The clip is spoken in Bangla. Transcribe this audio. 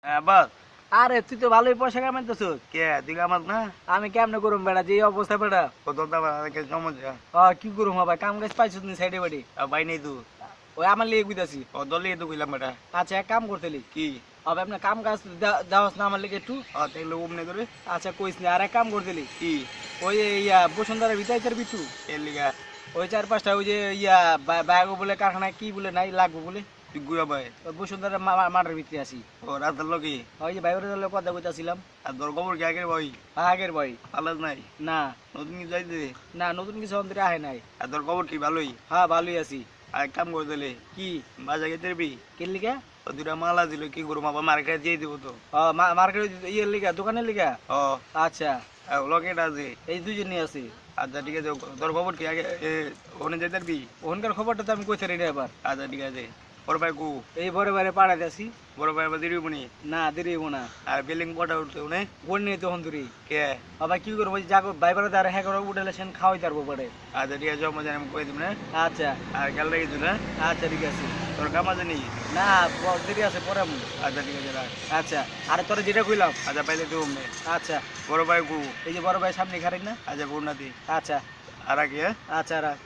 হ্যাঁ বল। আরে তুই তো ভালোই পয়সা কামাইতেছ। কে তুই আমার না? আমি কেমনে করুম বেড়া, যে অবস্থা বেড়া। কত দাম আমাকে সমস্যা? কি করুম ভাই, কাম কাজ পাইছিস নি সাইডে বাড়ি? ভাই নেই তুই? ওই আমার লিয়ে গুইতাছি। ও দলে তো কইলাম বেটা। আচ্ছা এক কাম করতেলি কি? হবে আপনার কাম কাজ যাওয়াস না আমার লিগে একটু? তাইলে উমনে করে আচ্ছা কইস না, আর এক কাম করতেলি কি? ওই বসুন্ধরা ভিতাইতের বিটু এর লিগা ওই 4-5টা ওই যে ব্যাগ বলে কারখানায় কি বলে নাই লাগবো বলে তুই গুয়া ভাই। ওই বসুন্ধরা মাঠের ভিতরে আসি। ও রাতের লোকে ওই যে ভাইবের দলের কথা কইতাছিলাম। আর তোর খবর কি আগের ভাই? আগের ভাই আলাদ নাই? না নতুন কি যাইতে? না, নতুন কিছু অন্তরে আহে নাই। আর তোর খবর কি ভালোই? হ্যাঁ ভালোই আছি। আর এক কাম করে দিলে কি? বাজা গেতে দিবি? কে লিগা? ও দুটা মালা দিল কি করবো আবার মার্কেট দিয়ে দিব তো। মার্কেট ইয়ের লিগা, দোকানের লিগা? ও আচ্ছা লকেট আছে। এই দুজনই আছি। আচ্ছা ঠিক আছে, তোর খবর কি আগে ওখানে যেতে পারবি? ওখানকার খবরটা তো আমি কইতে রেডি এবার। আচ্ছা ঠিক আছে। বড় ভাই কু? এই বড় বাইরে পাড়াতে আছি। বড় ভাই আবার দিবি নি? না দেরিব না। আর বিল্ডিং কটা উঠতে উনি? বোন নেই তখন দূরি। কে? আবার কি করবো, যাগো ভাইবার দ্বারা হ্যাঁ করে উঠেলে সেন খাওয়াই তারবো পরে। আচ্ছা ঠিক আছে, মজা আমি কই দিব না। আচ্ছা আর খেয়াল রাখিস না। আচ্ছা ঠিক আছে। তোর কাম আছে নি? না দেরি আছে পরে আমি। আচ্ছা ঠিক আছে রাখ। আচ্ছা আর তোরা যেটা কইলাম। আচ্ছা পাইলে তুই উমনে। আচ্ছা বড় ভাই কু? এই যে বড় ভাই সামনে খারেন না। আচ্ছা পূর্ণাতি। আচ্ছা আর কি? হ্যাঁ আচ্ছা রাখ।